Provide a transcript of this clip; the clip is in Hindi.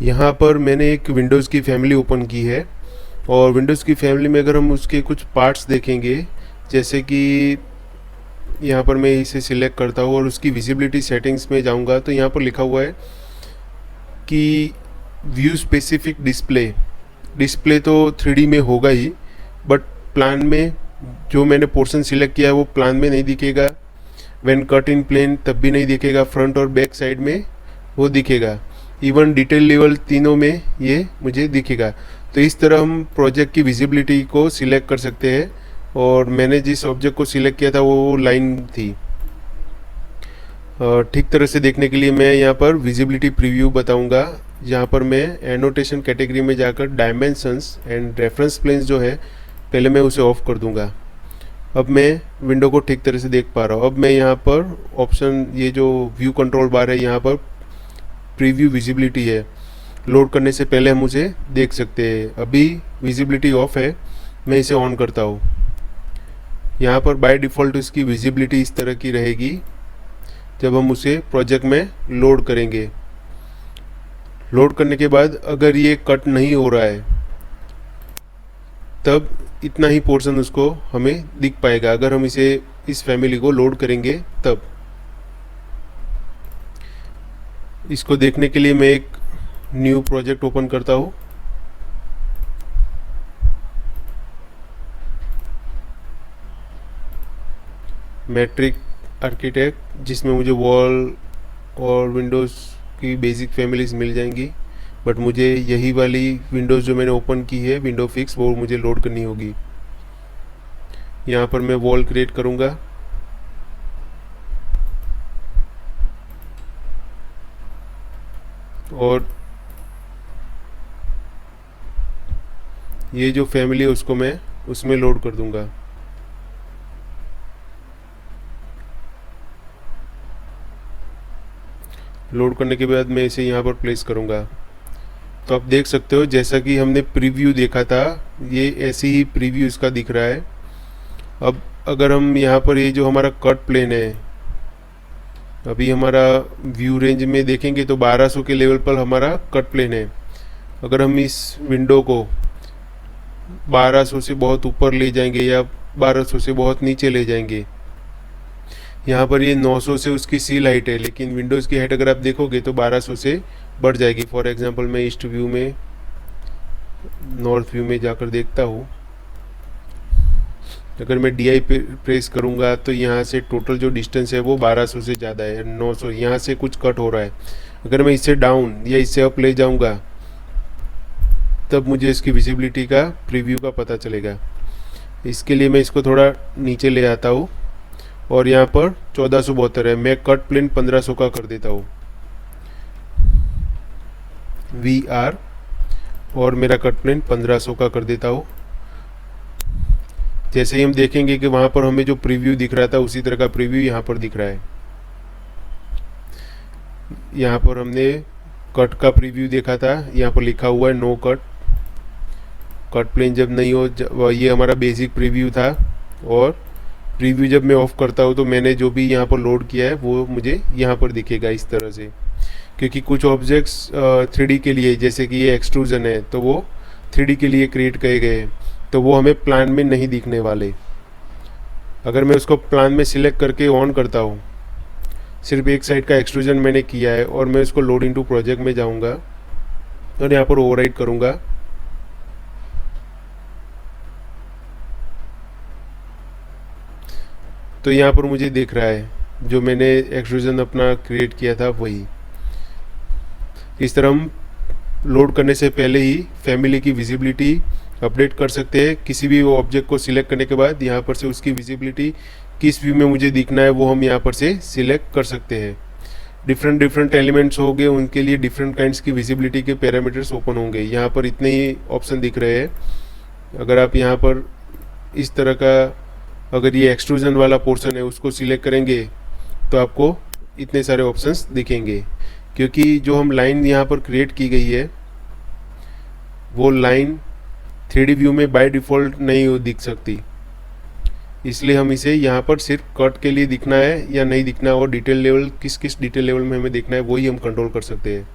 यहाँ पर मैंने एक विंडोज़ की फैमिली ओपन की है, और विंडोज़ की फैमिली में अगर हम उसके कुछ पार्ट्स देखेंगे, जैसे कि यहाँ पर मैं इसे सिलेक्ट करता हूँ और उसकी विजिबिलिटी सेटिंग्स में जाऊँगा, तो यहाँ पर लिखा हुआ है कि व्यू स्पेसिफिक डिस्प्ले। डिस्प्ले तो 3D में होगा ही, बट प्लान में जो मैंने पोर्शन सिलेक्ट किया है वो प्लान में नहीं दिखेगा, व्हेन कट इन प्लेन तब भी नहीं दिखेगा, फ्रंट और बैक साइड में वो दिखेगा, इवन डिटेल लेवल तीनों में ये मुझे दिखेगा। तो इस तरह हम प्रोजेक्ट की विजिबिलिटी को सिलेक्ट कर सकते हैं, और मैंने जिस ऑब्जेक्ट को सिलेक्ट किया था वो लाइन थी। ठीक तरह से देखने के लिए मैं यहाँ पर विजिबिलिटी प्रीव्यू बताऊँगा, जहाँ पर मैं एनोटेशन कैटेगरी में जाकर डायमेंशंस एंड रेफरेंस प्लेन्स जो है पहले मैं उसे ऑफ कर दूँगा। अब मैं विंडो को ठीक तरह से देख पा रहा हूँ। अब मैं यहाँ पर ऑप्शन, ये जो व्यू कंट्रोल बार है, यहाँ पर प्रीव्यू विजिबिलिटी है, लोड करने से पहले हम उसे देख सकते हैं। अभी विजिबिलिटी ऑफ है, मैं इसे ऑन करता हूँ। यहाँ पर बाय डिफ़ॉल्ट इसकी विजिबिलिटी इस तरह की रहेगी जब हम उसे प्रोजेक्ट में लोड करेंगे। लोड करने के बाद अगर ये कट नहीं हो रहा है तब इतना ही पोर्शन उसको हमें दिख पाएगा, अगर हम इसे इस फैमिली को लोड करेंगे तब। इसको देखने के लिए मैं एक न्यू प्रोजेक्ट ओपन करता हूँ। मैट्रिक आर्किटेक्ट, जिसमें मुझे वॉल और विंडोज़ की बेसिक फैमिलीज मिल जाएंगी, बट मुझे यही वाली विंडोज़ जो मैंने ओपन की है विंडो फिक्स, वो मुझे लोड करनी होगी। यहाँ पर मैं वॉल क्रिएट करूँगा, और ये जो फैमिली है उसको मैं उसमें लोड कर दूँगा। लोड करने के बाद मैं इसे यहाँ पर प्लेस करूँगा। तो आप देख सकते हो जैसा कि हमने प्रीव्यू देखा था, ये ऐसे ही प्रीव्यू इसका दिख रहा है। अब अगर हम यहाँ पर ये जो हमारा कट प्लेन है, अभी हमारा व्यू रेंज में देखेंगे तो 1200 के लेवल पर हमारा कट प्लेन है। अगर हम इस विंडो को 1200 से बहुत ऊपर ले जाएंगे या 1200 से बहुत नीचे ले जाएंगे, यहाँ पर ये 900 से उसकी सील हाइट है, लेकिन विंडोज़ की हाइट अगर आप देखोगे तो 1200 से बढ़ जाएगी। फॉर एग्जांपल मैं ईस्ट व्यू में, नॉर्थ व्यू में जाकर देखता हूँ। अगर मैं DI पे प्रेस करूँगा तो यहाँ से टोटल जो डिस्टेंस है वो 1200 से ज़्यादा है, 900 यहाँ से कुछ कट हो रहा है। अगर मैं इससे डाउन या इससे अप ले जाऊँगा तब मुझे इसकी विजिबिलिटी का प्रीव्यू का पता चलेगा। इसके लिए मैं इसको थोड़ा नीचे ले आता हूँ, और यहाँ पर 1472 है, मैं कट प्लेन 1500 का कर देता हूँ VR, और मेरा कट प्लेन 1500 का कर देता हूँ। जैसे ही हम देखेंगे कि वहाँ पर हमें जो प्रीव्यू दिख रहा था उसी तरह का प्रीव्यू यहाँ पर दिख रहा है। यहाँ पर हमने कट का प्रीव्यू देखा था, यहाँ पर लिखा हुआ है नो कट, कट प्लेन जब नहीं हो, ये हमारा बेसिक प्रीव्यू था। और प्रीव्यू जब मैं ऑफ करता हूँ तो मैंने जो भी यहाँ पर लोड किया है वो मुझे यहाँ पर दिखेगा इस तरह से, क्योंकि कुछ ऑब्जेक्ट्स 3D के लिए, जैसे कि ये एक्सट्रूजन है, तो वो 3D के लिए क्रिएट किए गए हैं, तो वो हमें प्लान में नहीं दिखने वाले। अगर मैं उसको प्लान में सिलेक्ट करके ऑन करता हूँ, सिर्फ एक साइड का एक्सट्रूजन मैंने किया है, और मैं उसको लोड इनटू प्रोजेक्ट में जाऊँगा और यहाँ पर ओवरराइट करूँगा, तो यहाँ पर मुझे दिख रहा है जो मैंने एक्सट्रूजन अपना क्रिएट किया था वही। इस तरह हम लोड करने से पहले ही फैमिली की विजिबिलिटी अपडेट कर सकते हैं। किसी भी ऑब्जेक्ट को सिलेक्ट करने के बाद यहाँ पर से उसकी विजिबिलिटी किस व्यू में मुझे दिखना है वो हम यहाँ पर से सिलेक्ट कर सकते हैं। डिफरेंट एलिमेंट्स होंगे, उनके लिए डिफरेंट काइंड्स की विजिबिलिटी के पैरामीटर्स ओपन होंगे। यहाँ पर इतने ही ऑप्शन दिख रहे हैं। अगर आप यहाँ पर इस तरह का, अगर ये एक्सट्रूजन वाला पोर्शन है उसको सिलेक्ट करेंगे तो आपको इतने सारे ऑप्शंस दिखेंगे, क्योंकि जो हम लाइन यहाँ पर क्रिएट की गई है वो लाइन 3D व्यू में बाय डिफ़ॉल्ट नहीं दिख सकती, इसलिए हम इसे यहाँ पर सिर्फ कट के लिए दिखना है या नहीं दिखना, और डिटेल लेवल किस डिटेल लेवल में हमें दिखना है वही हम कंट्रोल कर सकते हैं।